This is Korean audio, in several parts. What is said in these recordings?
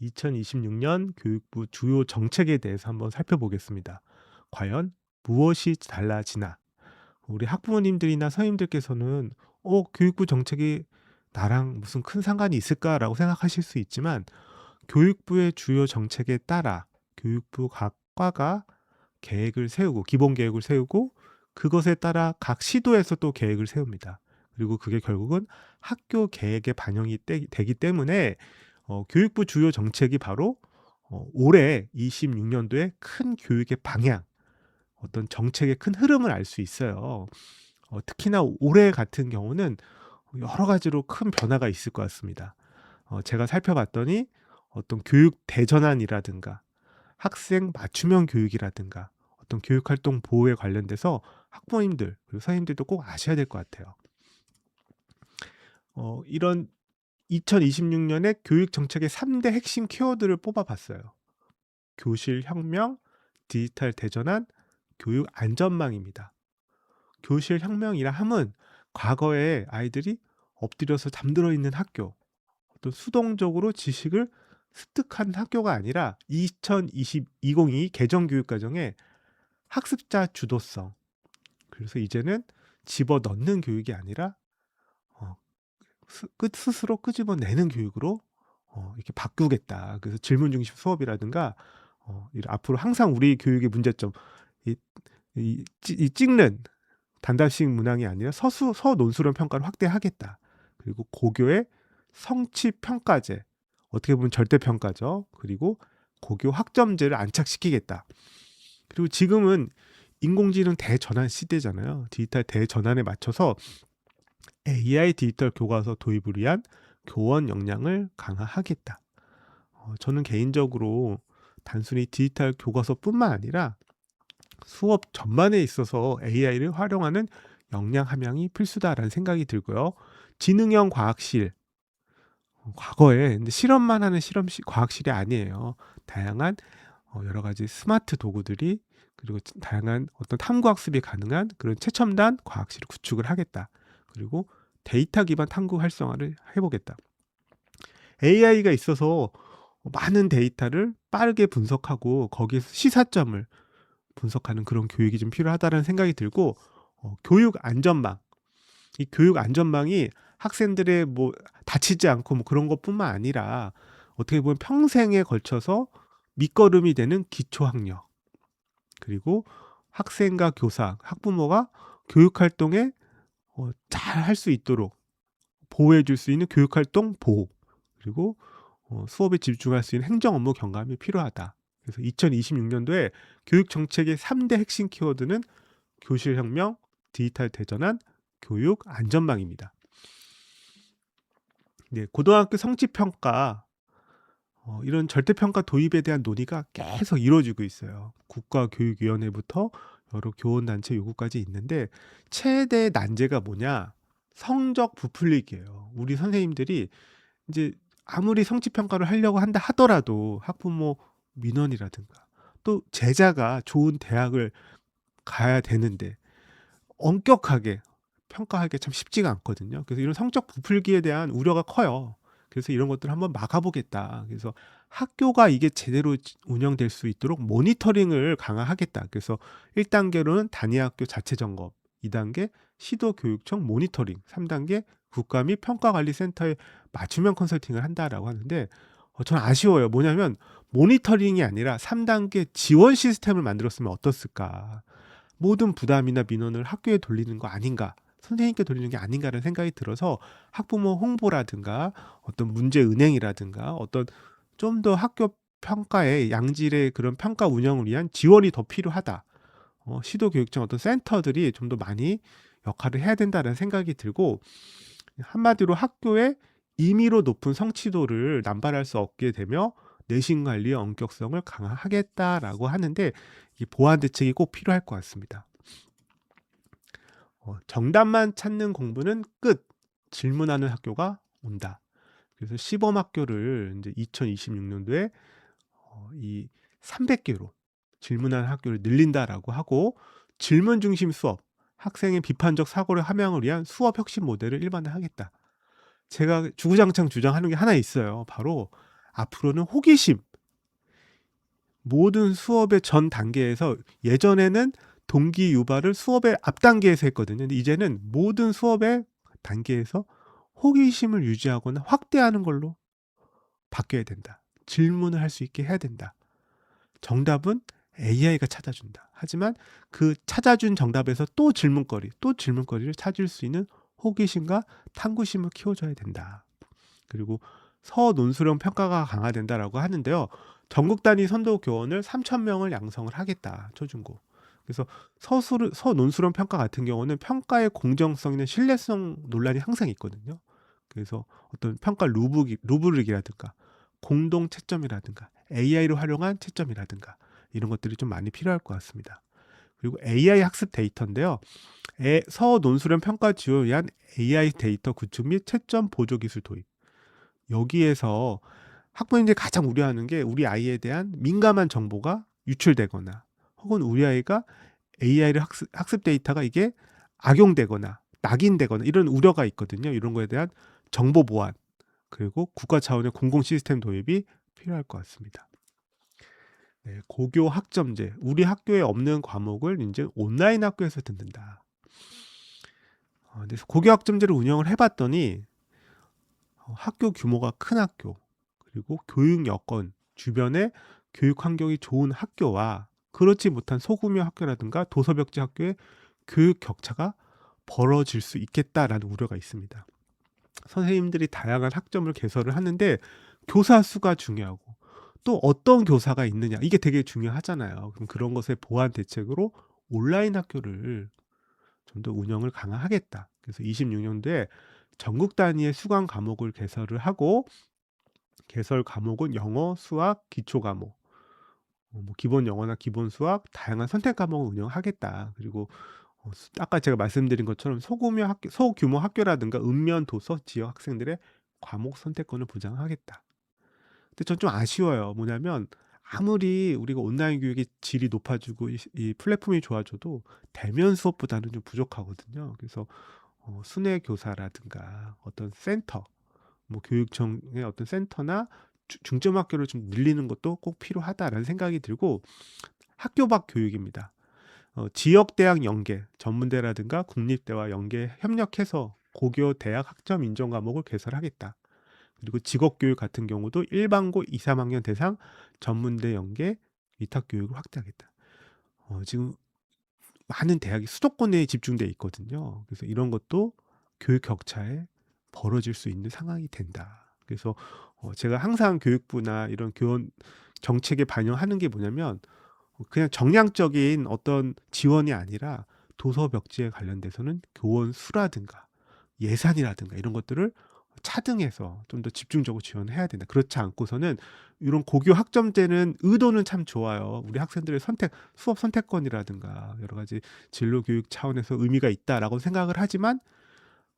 2026년 교육부 주요 정책에 대해서 한번 살펴보겠습니다. 과연 무엇이 달라지나? 우리 학부모님들이나 선생님들께서는 교육부 정책이 나랑 무슨 큰 상관이 있을까라고 생각하실 수 있지만 교육부의 주요 정책에 따라 교육부 각 과가 계획을 세우고 기본 계획을 세우고 그것에 따라 각 시도에서 또 계획을 세웁니다. 그리고 그게 결국은 학교 계획에 반영이 되기 때문에 교육부 주요 정책이 바로 올해 26년도에 큰 교육의 방향, 어떤 정책의 큰 흐름을 알 수 있어요. 특히나 올해 같은 경우는 여러 가지로 큰 변화가 있을 것 같습니다. 제가 살펴봤더니 어떤 교육 대전환이라든가 학생 맞춤형 교육이라든가 어떤 교육활동 보호에 관련돼서 학부모님들 그리고 선생님들도 꼭 아셔야 될 것 같아요. 이런 2026년에 교육 정책의 3대 핵심 키워드를 뽑아봤어요. 교실 혁명, 디지털 대전환, 교육 안전망입니다. 교실 혁명이라 함은 과거에 아이들이 엎드려서 잠들어 있는 학교, 어떤 수동적으로 지식을 습득한 학교가 아니라 2022 개정 교육과정에 학습자 주도성, 그래서 이제는 집어넣는 교육이 아니라 어, 스스로 끄집어내는 교육으로 이렇게 바꾸겠다. 그래서 질문 중심 수업이라든가 앞으로 항상 우리 교육의 문제점, 이, 이 찍는 단답식 문항이 아니라 서논술형 평가를 확대하겠다. 그리고 고교의 성취 평가제, 어떻게 보면 절대 평가죠. 그리고 고교 학점제를 안착시키겠다. 그리고 지금은 인공지능 대전환 시대잖아요. 디지털 대전환에 맞춰서 AI 디지털 교과서 도입을 위한 교원 역량을 강화하겠다. 저는 개인적으로 단순히 디지털 교과서뿐만 아니라 수업 전반에 있어서 AI를 활용하는 역량 함양이 필수다라는 생각이 들고요. 지능형 과학실, 과거에 근데 실험만 하는 과학실이 아니에요. 다양한 여러 가지 스마트 도구들이 그리고 다양한 어떤 탐구학습이 가능한 그런 최첨단 과학실을 구축을 하겠다. 그리고 데이터 기반 탐구 활성화를 해보겠다. AI가 있어서 많은 데이터를 빠르게 분석하고 거기에서 시사점을 분석하는 그런 교육이 좀 필요하다는 생각이 들고 교육 안전망, 이 교육 안전망이 학생들의 뭐 다치지 않고 뭐 그런 것뿐만 아니라 어떻게 보면 평생에 걸쳐서 밑거름이 되는 기초학력, 그리고 학생과 교사, 학부모가 교육활동에 잘 할 수 있도록 보호해 줄 수 있는 교육활동 보호, 그리고 수업에 집중할 수 있는 행정 업무 경감이 필요하다. 그래서 2026년도에 교육 정책의 3대 핵심 키워드는 교실혁명, 디지털 대전환, 교육 안전망입니다. 네, 고등학교 성취평가, 이런 절대평가 도입에 대한 논의가 계속 이루어지고 있어요. 국가교육위원회부터 여러 교원단체 요구까지 있는데 최대 난제가 뭐냐? 성적 부풀리기예요. 우리 선생님들이 이제 아무리 성취평가를 하려고 한다 하더라도 학부모 민원이라든가 또 제자가 좋은 대학을 가야 되는데 엄격하게 평가하기가 참 쉽지가 않거든요. 그래서 이런 성적 부풀기에 대한 우려가 커요. 그래서 이런 것들을 한번 막아보겠다. 그래서 학교가 이게 제대로 운영될 수 있도록 모니터링을 강화하겠다. 그래서 1단계로는 단위학교 자체 점검, 2단계 시도교육청 모니터링, 3단계 국가 및 평가관리센터의 맞춤형 컨설팅을 한다라고 하는데 저는 아쉬워요. 뭐냐면 모니터링이 아니라 3단계 지원 시스템을 만들었으면 어떻을까. 모든 부담이나 민원을 학교에 돌리는 거 아닌가, 선생님께 돌리는 게 아닌가라는 생각이 들어서 학부모 홍보라든가 어떤 문제 은행이라든가 어떤 좀 더 학교 평가의 양질의 그런 평가 운영을 위한 지원이 더 필요하다. 시도교육청 어떤 센터들이 좀 더 많이 역할을 해야 된다는 생각이 들고, 한마디로 학교의 임의로 높은 성취도를 남발할 수 없게 되며 내신 관리의 엄격성을 강화하겠다라고 하는데 이 보완 대책이 꼭 필요할 것 같습니다. 정답만 찾는 공부는 끝. 질문하는 학교가 온다. 그래서 시범 학교를 이제 2026년도에 이 300개로 질문하는 학교를 늘린다라고 하고 질문 중심 수업, 학생의 비판적 사고를 함양을 위한 수업 혁신 모델을 일반화하겠다. 제가 주구장창 주장하는 게 하나 있어요. 바로 앞으로는 호기심, 모든 수업의 전 단계에서 예전에는 동기 유발을 수업의 앞 단계에서 했거든요. 근데 이제는 모든 수업의 단계에서 호기심을 유지하거나 확대하는 걸로 바뀌어야 된다. 질문을 할 수 있게 해야 된다. 정답은 AI가 찾아준다. 하지만 그 찾아준 정답에서 또 질문거리를 찾을 수 있는 호기심과 탐구심을 키워줘야 된다. 그리고 서논술형 평가가 강화된다라고 하는데요. 전국 단위 선도 교원을 3,000명을 양성을 하겠다. 초중고. 그래서 서논술형 평가 같은 경우는 평가의 공정성이나 신뢰성 논란이 항상 있거든요. 그래서 어떤 평가 루브릭이라든가 공동 채점이라든가 AI를 활용한 채점이라든가 이런 것들이 좀 많이 필요할 것 같습니다. 그리고 AI 학습 데이터인데요. 서논술형 평가 지원을 위한 AI 데이터 구축 및 채점 보조 기술 도입. 여기에서 학부모님들이 가장 우려하는 게 우리 아이에 대한 민감한 정보가 유출되거나 혹은 우리 아이가 AI를 학습 데이터가 이게 악용되거나 낙인되거나 이런 우려가 있거든요. 이런 거에 대한 정보 보안 그리고 국가 차원의 공공 시스템 도입이 필요할 것 같습니다. 네, 고교 학점제. 우리 학교에 없는 과목을 이제 온라인 학교에서 듣는다. 그래서 고교 학점제를 운영을 해봤더니 학교 규모가 큰 학교 그리고 교육 여건 주변에 교육 환경이 좋은 학교와 그렇지 못한 소규모 학교라든가 도서벽지 학교의 교육 격차가 벌어질 수 있겠다라는 우려가 있습니다. 선생님들이 다양한 학점을 개설을 하는데 교사 수가 중요하고 또 어떤 교사가 있느냐 이게 되게 중요하잖아요. 그럼 그런 것에 보완 대책으로 온라인 학교를 좀 더 운영을 강화하겠다. 그래서 26년도에 전국 단위의 수강 과목을 개설을 하고 개설 과목은 영어, 수학, 기초 과목, 뭐 기본 영어나 기본 수학, 다양한 선택 과목을 운영하겠다. 그리고 아까 제가 말씀드린 것처럼 소규모 학교라든가 읍면 도서 지역 학생들의 과목 선택권을 보장하겠다. 근데 전 좀 아쉬워요. 뭐냐면 아무리 우리가 온라인 교육의 질이 높아지고 이 플랫폼이 좋아져도 대면 수업보다는 좀 부족하거든요. 그래서 순회 교사라든가 어떤 센터, 뭐 교육청의 어떤 센터나 중점 학교를 좀 늘리는 것도 꼭 필요하다라는 생각이 들고 학교 밖 교육입니다. 지역 대학 연계, 전문대라든가 국립대와 연계 협력해서 고교 대학 학점 인정 과목을 개설하겠다. 그리고 직업교육 같은 경우도 일반고 2, 3학년 대상 전문대 연계 위탁교육을 확대하겠다. 지금 많은 대학이 수도권에 집중돼 있거든요. 그래서 이런 것도 교육 격차에 벌어질 수 있는 상황이 된다. 그래서 제가 항상 교육부나 이런 교원 정책에 반영하는 게 뭐냐면 그냥 정량적인 어떤 지원이 아니라 도서 벽지에 관련돼서는 교원 수라든가 예산이라든가 이런 것들을 차등해서 좀 더 집중적으로 지원해야 된다. 그렇지 않고서는 이런 고교 학점제는 의도는 참 좋아요. 우리 학생들의 수업 선택권이라든가 여러 가지 진로 교육 차원에서 의미가 있다라고 생각을 하지만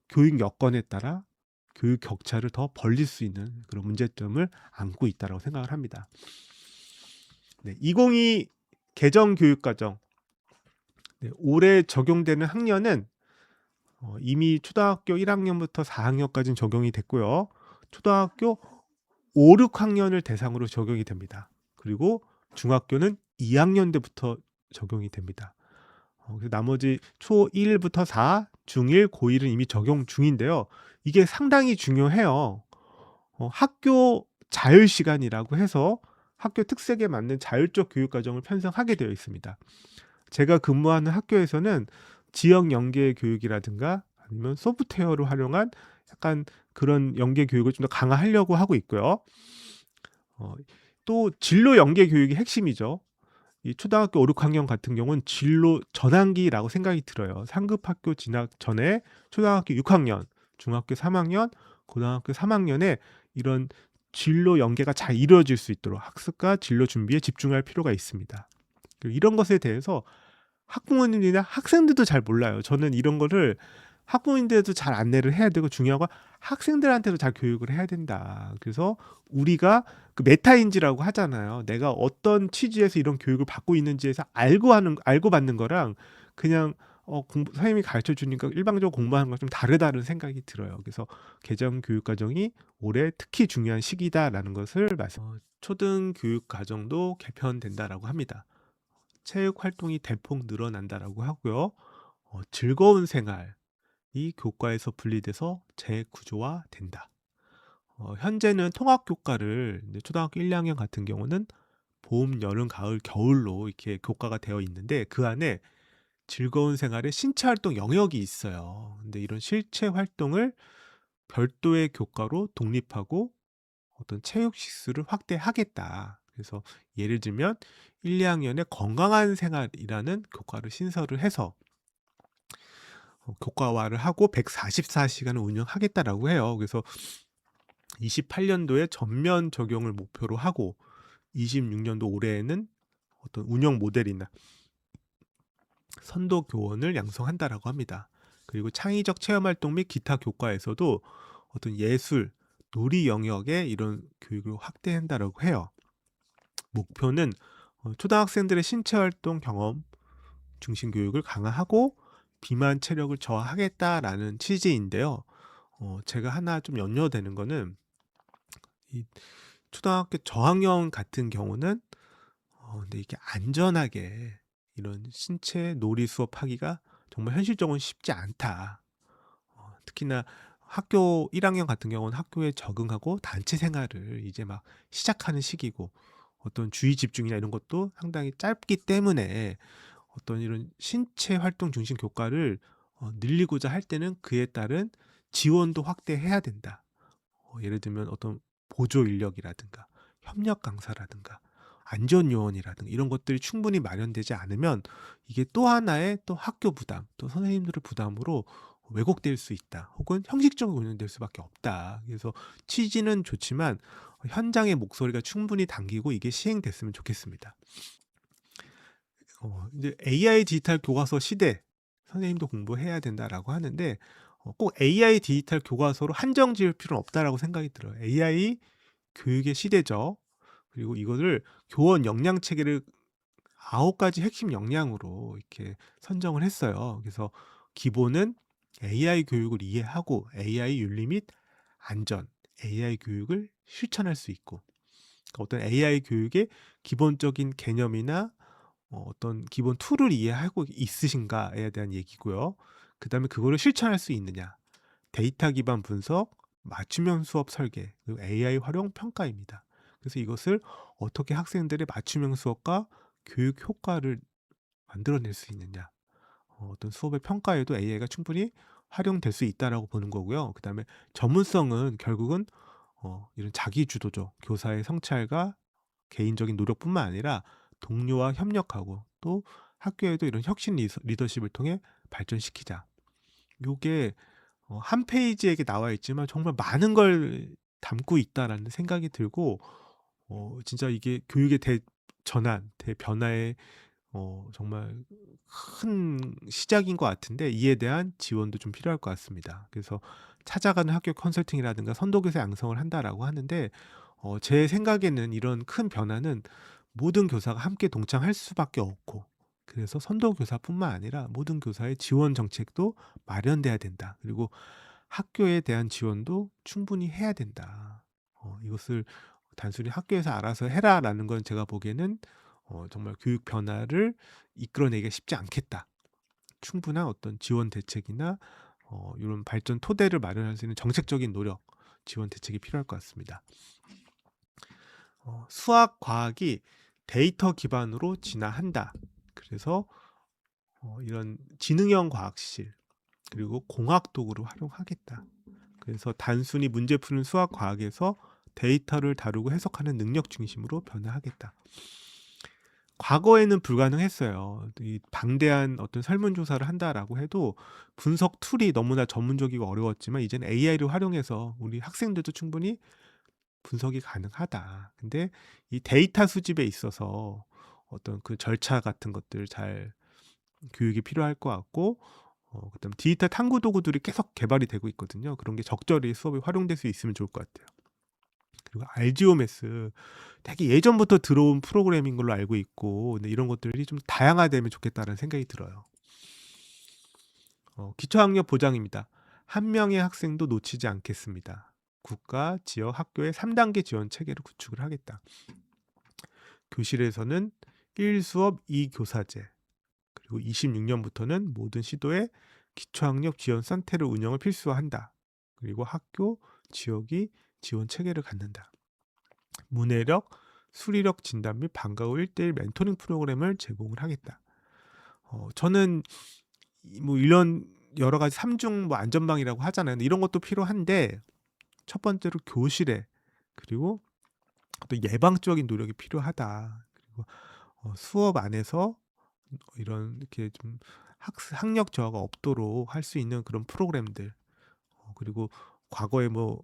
교육 여건에 따라 교육 격차를 더 벌릴 수 있는 그런 문제점을 안고 있다라고 생각을 합니다. 네, 2022 개정 교육과정. 네, 올해 적용되는 학년은 이미 초등학교 1학년부터 4학년까지는 적용이 됐고요. 초등학교 5, 6학년을 대상으로 적용이 됩니다. 그리고 중학교는 2학년 때부터 적용이 됩니다. 나머지 초1부터 4, 중1, 고1은 이미 적용 중인데요. 이게 상당히 중요해요. 학교 자율시간이라고 해서 학교 특색에 맞는 자율적 교육과정을 편성하게 되어 있습니다. 제가 근무하는 학교에서는 지역 연계 교육이라든가 아니면 소프트웨어를 활용한 약간 그런 연계 교육을 좀 더 강화하려고 하고 있고요. 또 진로 연계 교육이 핵심이죠. 이 초등학교 5, 6학년 같은 경우는 진로 전환기라고 생각이 들어요. 상급 학교 진학 전에 초등학교 6학년, 중학교 3학년, 고등학교 3학년에 이런 진로 연계가 잘 이루어질 수 있도록 학습과 진로 준비에 집중할 필요가 있습니다. 이런 것에 대해서 학부모님들이나 학생들도 잘 몰라요. 저는 이런 거를 학부모님들도 잘 안내를 해야 되고 중요한 건 학생들한테도 잘 교육을 해야 된다. 그래서 우리가 그 메타인지라고 하잖아요. 내가 어떤 취지에서 이런 교육을 받고 있는지에서 알고 받는 거랑 그냥 선생님이 가르쳐 주니까 일방적으로 공부하는 거랑 좀 다르다는 생각이 들어요. 그래서 개정 교육 과정이 올해 특히 중요한 시기다라는 것을 초등 교육 과정도 개편된다라고 합니다. 체육 활동이 대폭 늘어난다라고 하고요. 즐거운 생활이 교과에서 분리돼서 재구조화된다. 현재는 통합 교과를 초등학교 1, 2학년 같은 경우는 봄, 여름, 가을, 겨울로 이렇게 교과가 되어 있는데 그 안에 즐거운 생활의 신체 활동 영역이 있어요. 근데 이런 실체 활동을 별도의 교과로 독립하고 어떤 체육 식수를 확대하겠다. 그래서 예를 들면 1, 2학년에 건강한 생활이라는 교과를 신설을 해서 교과화를 하고 144시간을 운영하겠다라고 해요. 그래서 28년도에 전면 적용을 목표로 하고 26년도 올해에는 어떤 운영 모델이나 선도 교원을 양성한다라고 합니다. 그리고 창의적 체험 활동 및 기타 교과에서도 어떤 예술, 놀이 영역에 이런 교육을 확대한다라고 해요. 목표는 초등학생들의 신체 활동 경험 중심 교육을 강화하고 비만 체력을 저하하겠다라는 취지인데요. 제가 하나 좀 염려되는 거는 이 초등학교 저학년 같은 경우는 근데 이게 안전하게 이런 신체 놀이 수업하기가 정말 현실적으로 쉽지 않다. 특히나 학교 1학년 같은 경우는 학교에 적응하고 단체 생활을 이제 막 시작하는 시기고 어떤 주의 집중이나 이런 것도 상당히 짧기 때문에 어떤 이런 신체 활동 중심 교과를 늘리고자 할 때는 그에 따른 지원도 확대해야 된다. 예를 들면 어떤 보조 인력이라든가 협력 강사라든가 안전 요원이라든가 이런 것들이 충분히 마련되지 않으면 이게 또 하나의 또 학교 부담, 또 선생님들의 부담으로 왜곡될 수 있다. 혹은 형식적으로 운영될 수밖에 없다. 그래서 취지는 좋지만 현장의 목소리가 충분히 담기고 이게 시행됐으면 좋겠습니다. 이제 AI 디지털 교과서 시대 선생님도 공부해야 된다라고 하는데 꼭 AI 디지털 교과서로 한정 지을 필요는 없다라고 생각이 들어요. AI 교육의 시대죠. 그리고 이거를 교원 역량 체계를 9가지 핵심 역량으로 이렇게 선정을 했어요. 그래서 기본은 AI 교육을 이해하고 AI 윤리 및 안전, AI 교육을 실천할 수 있고 그러니까 어떤 AI 교육의 기본적인 개념이나 어떤 기본 툴을 이해하고 있으신가에 대한 얘기고요. 그다음에 그거를 실천할 수 있느냐. 데이터 기반 분석, 맞춤형 수업 설계, 그리고 AI 활용 평가입니다. 그래서 이것을 어떻게 학생들의 맞춤형 수업과 교육 효과를 만들어낼 수 있느냐. 어떤 수업의 평가에도 AI가 충분히 활용될 수 있다라고 보는 거고요. 그다음에 전문성은 결국은 이런 자기주도적 교사의 성찰과 개인적인 노력뿐만 아니라 동료와 협력하고 또 학교에도 이런 혁신 리더십을 통해 발전시키자. 요게 한 페이지에 이게 나와 있지만 정말 많은 걸 담고 있다라는 생각이 들고 진짜 이게 교육의 대전환, 대변화의 정말 큰 시작인 것 같은데 이에 대한 지원도 좀 필요할 것 같습니다. 그래서 찾아가는 학교 컨설팅이라든가 선도교사 양성을 한다라고 하는데 제 생각에는 이런 큰 변화는 모든 교사가 함께 동참할 수밖에 없고 그래서 선도교사뿐만 아니라 모든 교사의 지원 정책도 마련돼야 된다. 그리고 학교에 대한 지원도 충분히 해야 된다. 이것을 단순히 학교에서 알아서 해라라는 건 제가 보기에는 정말 교육 변화를 이끌어내기가 쉽지 않겠다. 충분한 어떤 지원 대책이나 이런 발전 토대를 마련할 수 있는 정책적인 노력, 지원 대책이 필요할 것 같습니다. 수학, 과학이 데이터 기반으로 진화한다. 그래서 이런 지능형 과학실 그리고 공학 도구를 활용하겠다. 그래서 단순히 문제 푸는 수학, 과학에서 데이터를 다루고 해석하는 능력 중심으로 변화하겠다. 과거에는 불가능했어요. 이 방대한 어떤 설문조사를 한다라고 해도 분석 툴이 너무나 전문적이고 어려웠지만 이제는 AI를 활용해서 우리 학생들도 충분히 분석이 가능하다. 근데 이 데이터 수집에 있어서 어떤 그 절차 같은 것들 잘 교육이 필요할 것 같고 그다음 디지털 탐구 도구들이 계속 개발이 되고 있거든요. 그런 게 적절히 수업에 활용될 수 있으면 좋을 것 같아요. 그리고 RGOMS 되게 예전부터 들어온 프로그램인 걸로 알고 있고 근데 이런 것들이 좀 다양화되면 좋겠다는 생각이 들어요. 기초학력 보장입니다. 한 명의 학생도 놓치지 않겠습니다. 국가, 지역, 학교의 3단계 지원 체계를 구축을 하겠다. 교실에서는 1수업 2교사제, 그리고 26년부터는 모든 시도에 기초학력 지원 센터를 운영을 필수화한다. 그리고 학교, 지역이 지원 체계를 갖는다. 문해력, 수리력 진단 및 방과 후 1대1 멘토링 프로그램을 제공을 하겠다. 저는 뭐 이런 여러 가지 삼중 뭐 안전망이라고 하잖아요. 근데 이런 것도 필요한데 첫 번째로 교실에, 그리고 또 예방적인 노력이 필요하다. 그리고 수업 안에서 이런 이렇게 좀 학력 저하가 없도록 할 수 있는 그런 프로그램들, 그리고 과거에 뭐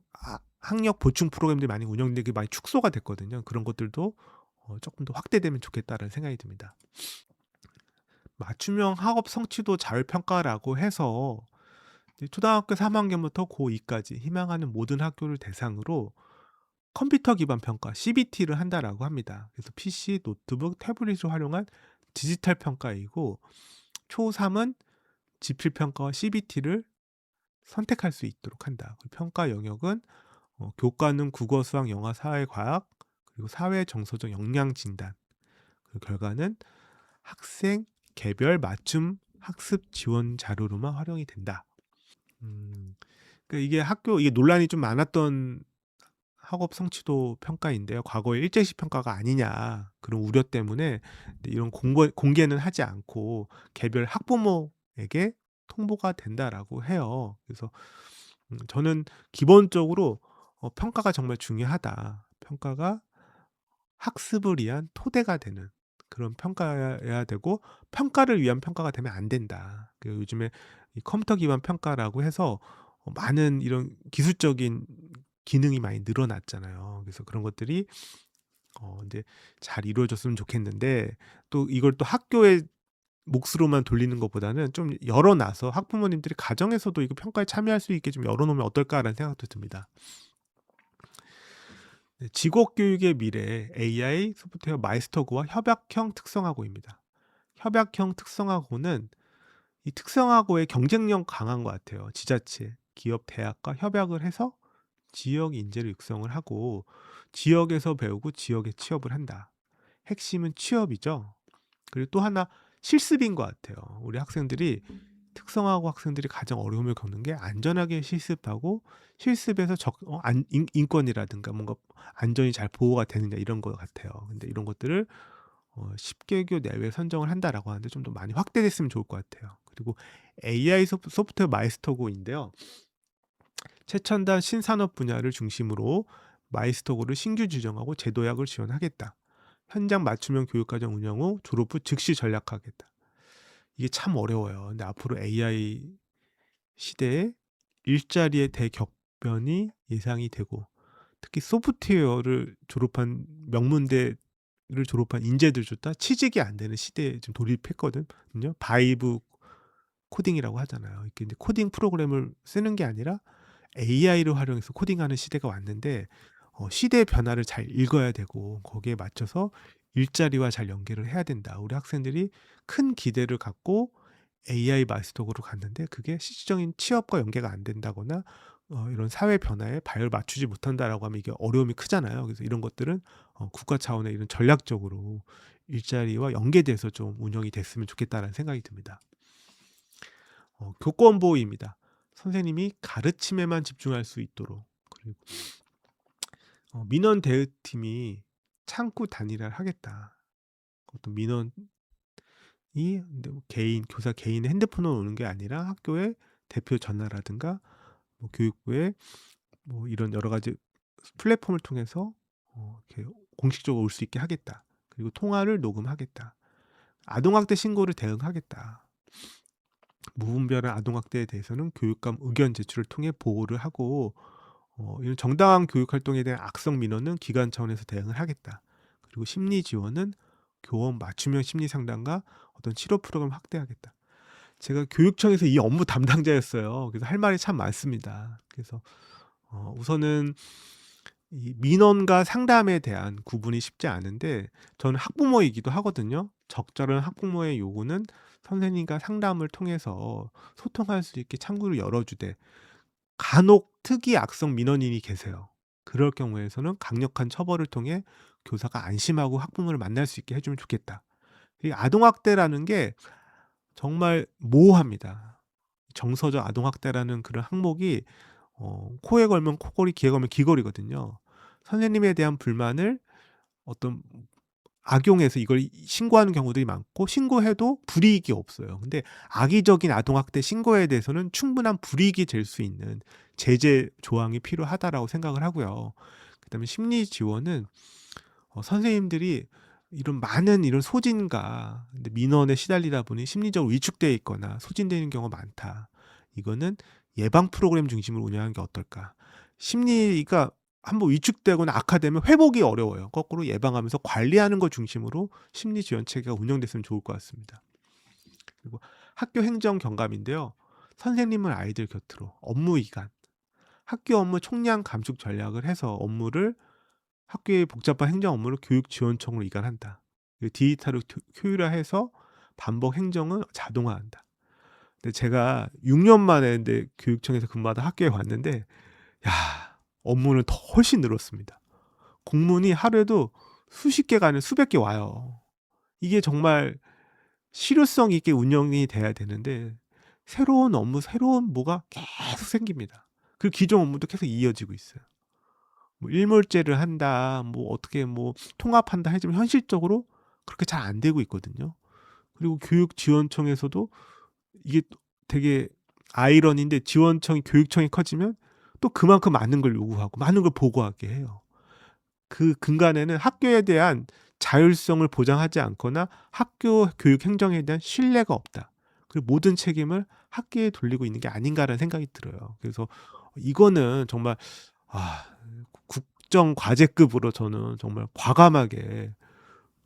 학력 보충 프로그램들이 많이 운영되게 많이 축소가 됐거든요. 그런 것들도 조금 더 확대되면 좋겠다는 생각이 듭니다. 맞춤형 학업 성취도 자율평가라고 해서 초등학교 3학년부터 고2까지 희망하는 모든 학교를 대상으로 컴퓨터 기반 평가 CBT를 한다라고 합니다. 그래서 PC, 노트북, 태블릿을 활용한 디지털 평가이고, 초3은 지필 평가와 CBT를 선택할 수 있도록 한다. 평가 영역은 교과는 국어, 수학, 영어, 사회, 과학, 그리고 사회 정서적 역량 진단. 그 결과는 학생 개별 맞춤 학습 지원 자료로만 활용이 된다. 그러니까 이게 논란이 좀 많았던 학업 성취도 평가인데요. 과거에 일제식 평가가 아니냐 그런 우려 때문에 이런 공개는 하지 않고 개별 학부모에게 통보가 된다라고 해요. 그래서 저는 기본적으로 평가가 정말 중요하다. 평가가 학습을 위한 토대가 되는 그런 평가여야 되고, 평가를 위한 평가가 되면 안 된다. 요즘에 이 컴퓨터 기반 평가라고 해서 많은 이런 기술적인 기능이 많이 늘어났잖아요. 그래서 그런 것들이 이제 잘 이루어졌으면 좋겠는데, 또 이걸 또 학교의 몫으로만 돌리는 것보다는 좀 열어놔서 학부모님들이 가정에서도 이거 평가에 참여할 수 있게 좀 열어놓으면 어떨까라는 생각도 듭니다. 직업교육의 미래, AI 소프트웨어 마이스터고와 협약형 특성화고입니다. 협약형 특성화고는 이 특성화고의 경쟁력 강한 것 같아요. 지자체, 기업, 대학과 협약을 해서 지역 인재를 육성을 하고 지역에서 배우고 지역에 취업을 한다. 핵심은 취업이죠. 그리고 또 하나 실습인 것 같아요. 우리 학생들이 특성화고 학생들이 가장 어려움을 겪는 게 안전하게 실습하고 실습에서 인권이라든가 뭔가 안전이 잘 보호가 되느냐 이런 것 같아요. 근데 이런 것들을 10개교 내외 선정을 한다라고 하는데 좀 더 많이 확대됐으면 좋을 것 같아요. 그리고 AI 소프트웨어 마이스터고인데요. 최첨단 신산업 분야를 중심으로 마이스터고를 신규 지정하고 제도약을 지원하겠다. 현장 맞춤형 교육과정 운영 후 졸업 후 즉시 전략하겠다. 이게 참 어려워요. 근데 앞으로 AI 시대에 일자리의 대격변이 예상이 되고, 특히 소프트웨어를 졸업한 명문대를 졸업한 인재들조차 취직이 안 되는 시대에 지금 돌입했거든요. 바이브 코딩이라고 하잖아요. 이게 이제 코딩 프로그램을 쓰는 게 아니라 AI를 활용해서 코딩하는 시대가 왔는데, 시대의 변화를 잘 읽어야 되고 거기에 맞춰서 일자리와 잘 연계를 해야 된다. 우리 학생들이 큰 기대를 갖고 AI 마스터고로 갔는데 그게 실질적인 취업과 연계가 안 된다거나 이런 사회 변화에 발을 맞추지 못한다라고 하면 이게 어려움이 크잖아요. 그래서 이런 것들은 국가 차원의 이런 전략적으로 일자리와 연계돼서 좀 운영이 됐으면 좋겠다는 생각이 듭니다. 교권보호입니다. 선생님이 가르침에만 집중할 수 있도록. 그리고 민원 대응팀이 창구 단일화를 하겠다. 그것도 민원이 뭐 교사 개인의 핸드폰으로 오는 게 아니라 학교의 대표 전화라든가 뭐 교육부의 뭐 이런 여러 가지 플랫폼을 통해서 이렇게 공식적으로 올 수 있게 하겠다. 그리고 통화를 녹음하겠다. 아동학대 신고를 대응하겠다. 무분별한 아동학대에 대해서는 교육감 의견 제출을 통해 보호를 하고, 이런 정당한 교육 활동에 대한 악성 민원은 기관 차원에서 대응을 하겠다. 그리고 심리 지원은 교원 맞춤형 심리 상담과 어떤 치료 프로그램을 확대하겠다. 제가 교육청에서 이 업무 담당자였어요. 그래서 할 말이 참 많습니다. 그래서 우선은 이 민원과 상담에 대한 구분이 쉽지 않은데, 저는 학부모이기도 하거든요. 적절한 학부모의 요구는 선생님과 상담을 통해서 소통할 수 있게 창구를 열어주되, 간혹 특이 악성 민원인이 계세요. 그럴 경우에서는 강력한 처벌을 통해 교사가 안심하고 학부모를 만날 수 있게 해주면 좋겠다. 이 아동학대라는 게 정말 모호합니다. 정서적 아동학대라는 그런 항목이 코에 걸면 코걸이, 귀에 걸면 귀걸이거든요. 선생님에 대한 불만을 어떤 악용해서 이걸 신고하는 경우들이 많고, 신고해도 불이익이 없어요. 근데 악의적인 아동학대 신고에 대해서는 충분한 불이익이 될 수 있는 제재 조항이 필요하다라고 생각을 하고요. 그다음에 심리 지원은 선생님들이 이런 많은 이런 소진과 민원에 시달리다 보니 심리적으로 위축되어 있거나 소진되는 경우가 많다. 이거는 예방 프로그램 중심으로 운영하는 게 어떨까? 심리가 한번 위축되거나 악화되면 회복이 어려워요. 거꾸로 예방하면서 관리하는 것 중심으로 심리 지원 체계가 운영됐으면 좋을 것 같습니다. 그리고 학교 행정 경감인데요. 선생님은 아이들 곁으로 업무 이관, 학교 업무 총량 감축 전략을 해서 업무를, 학교의 복잡한 행정 업무를 교육지원청으로 이관한다. 디지털을 효율화해서 반복 행정은 자동화한다. 근데 제가 6년 만에 근데 교육청에서 근무하다 학교에 왔는데, 야, 업무는 더 훨씬 늘었습니다. 공문이 하루에도 수십 개가 아니라 수백 개 와요. 이게 정말 실효성 있게 운영이 돼야 되는데, 새로운 업무, 새로운 뭐가 계속 생깁니다. 그리고 기존 업무도 계속 이어지고 있어요. 뭐 일몰제를 한다, 뭐 어떻게 뭐 통합한다 해지만 현실적으로 그렇게 잘 안 되고 있거든요. 그리고 교육지원청에서도 이게 되게 아이러니인데, 지원청이 교육청이 커지면 또 그만큼 많은 걸 요구하고 많은 걸 보고하게 해요. 그 근간에는 학교에 대한 자율성을 보장하지 않거나 학교 교육 행정에 대한 신뢰가 없다. 그리고 모든 책임을 학교에 돌리고 있는 게 아닌가라는 생각이 들어요. 그래서 이거는 정말 국정 과제급으로 저는 정말 과감하게,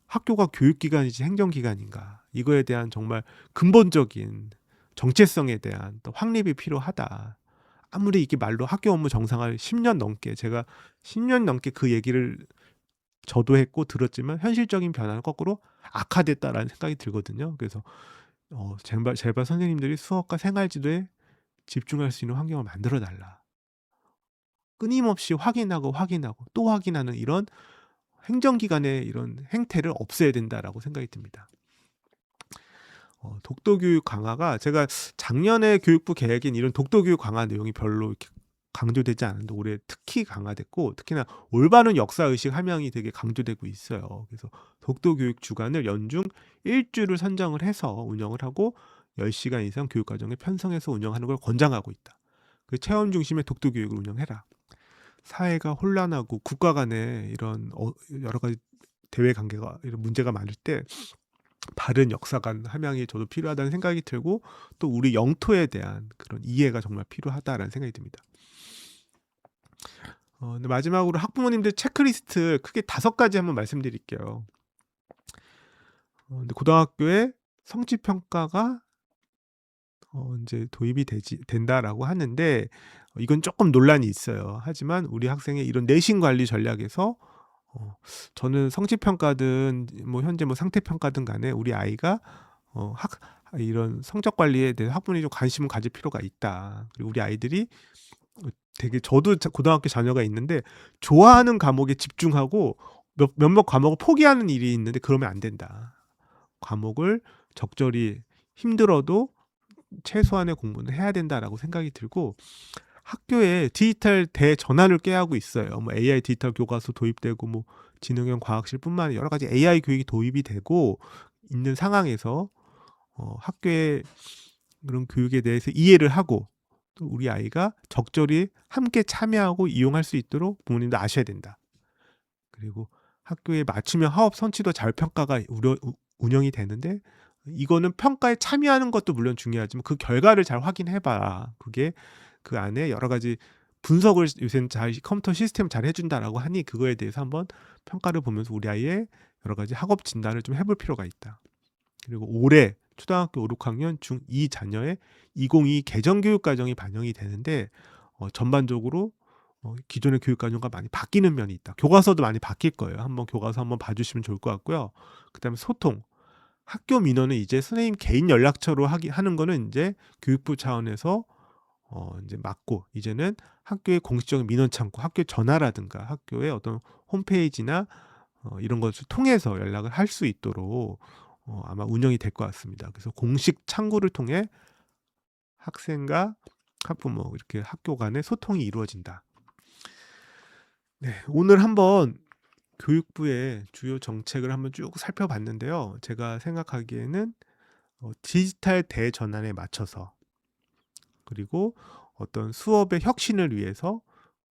학교가 교육기관이지 행정기관인가, 이거에 대한 정말 근본적인 정체성에 대한 또 확립이 필요하다. 아무리 이게 말로 학교 업무 정상화를 10년 넘게, 제가 10년 넘게 그 얘기를 저도 했고 들었지만 현실적인 변화는 거꾸로 악화됐다라는 생각이 들거든요. 그래서 제발 선생님들이 수업과 생활지도에 집중할 수 있는 환경을 만들어 달라. 끊임없이 확인하고 또 확인하는 이런 행정기관의 이런 행태를 없애야 된다라고 생각이 듭니다. 독도교육 강화가, 제가 작년에 교육부 계획인 이런 독도교육 강화 내용이 별로 이렇게 강조되지 않은데 올해 특히 강화됐고, 특히나 올바른 역사의식 함양이 되게 강조되고 있어요. 그래서 독도교육 주간을 연중 일주를 선정을 해서 운영을 하고 10시간 이상 교육과정에 편성해서 운영하는 걸 권장하고 있다. 그 체험 중심의 독도교육을 운영해라. 사회가 혼란하고 국가 간에 이런 여러 가지 대외 관계가, 이런 문제가 많을 때 바른 역사관 함양이 저도 필요하다는 생각이 들고, 또 우리 영토에 대한 그런 이해가 정말 필요하다라는 생각이 듭니다. 근데 마지막으로 학부모님들 체크리스트 크게 5가지 한번 말씀드릴게요. 근데 고등학교에 성취평가가 이제 도입이 된다라고 하는데, 이건 조금 논란이 있어요. 하지만 우리 학생의 이런 내신 관리 전략에서 저는 성취평가든 뭐 현재 뭐 상태평가든 간에 우리 아이가 이런 성적 관리에 대해 학부모님이 좀 관심을 가질 필요가 있다. 그리고 우리 아이들이 되게, 저도 고등학교 자녀가 있는데 좋아하는 과목에 집중하고 몇몇 과목을 포기하는 일이 있는데, 그러면 안 된다. 과목을 적절히 힘들어도 최소한의 공부는 해야 된다라고 생각이 들고, 학교에 디지털 대전환을 꾀하고 있어요. 뭐 AI 디지털 교과서 도입되고, 뭐 지능형 과학실뿐만 아니라 여러 가지 AI 교육이 도입이 되고 있는 상황에서 학교의 그런 교육에 대해서 이해를 하고, 또 우리 아이가 적절히 함께 참여하고 이용할 수 있도록 부모님도 아셔야 된다. 그리고 학교의 맞춤형 학업 성취도 자율평가가 운영이 되는데, 이거는 평가에 참여하는 것도 물론 중요하지만 그 결과를 잘 확인해봐라. 그게 그 안에 여러 가지 분석을 요새는 잘 컴퓨터 시스템 잘 해준다라고 하니, 그거에 대해서 한번 평가를 보면서 우리 아이의 여러 가지 학업 진단을 좀 해볼 필요가 있다. 그리고 올해 초등학교 5, 6학년 중2 자녀의 2022 개정교육과정이 반영이 되는데, 전반적으로 기존의 교육과정과 많이 바뀌는 면이 있다. 교과서도 많이 바뀔 거예요. 한번 교과서 한번 봐주시면 좋을 것 같고요. 그 다음에 소통. 학교 민원은 이제 선생님 개인 연락처로 하는 거는 이제 교육부 차원에서 이제 막고, 이제는 학교의 공식적인 민원 창구, 학교 전화라든가 학교의 어떤 홈페이지나 이런 것을 통해서 연락을 할 수 있도록 아마 운영이 될 것 같습니다. 그래서 공식 창구를 통해 학생과 학부모, 이렇게 학교 간의 소통이 이루어진다. 네, 오늘 한번 교육부의 주요 정책을 한번 쭉 살펴봤는데요. 제가 생각하기에는 디지털 대전환에 맞춰서, 그리고 어떤 수업의 혁신을 위해서,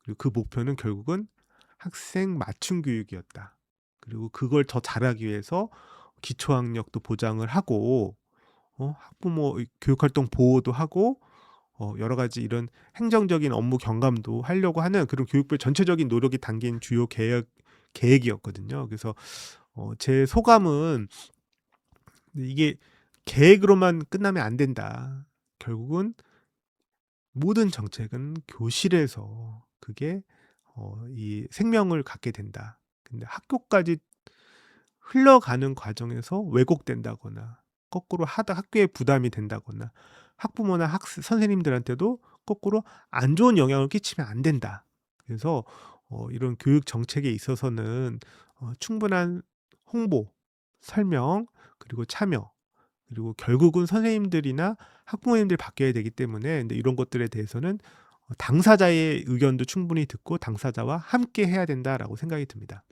그리고 그 목표는 결국은 학생 맞춤 교육이었다. 그리고 그걸 더 잘하기 위해서 기초학력도 보장을 하고, 학부모 교육활동 보호도 하고, 여러 가지 이런 행정적인 업무 경감도 하려고 하는 그런 교육부의 전체적인 노력이 담긴 주요 계획이었거든요. 그래서 제 소감은 이게 계획으로만 끝나면 안 된다. 결국은 모든 정책은 교실에서 그게 이 생명을 갖게 된다. 근데 학교까지 흘러가는 과정에서 왜곡된다거나, 거꾸로 학교에 부담이 된다거나, 학부모나 선생님들한테도 거꾸로 안 좋은 영향을 끼치면 안 된다. 그래서 이런 교육 정책에 있어서는 충분한 홍보, 설명, 그리고 참여, 그리고 결국은 선생님들이나 학부모님들이 바뀌어야 되기 때문에, 근데 이런 것들에 대해서는 당사자의 의견도 충분히 듣고 당사자와 함께 해야 된다라고 생각이 듭니다.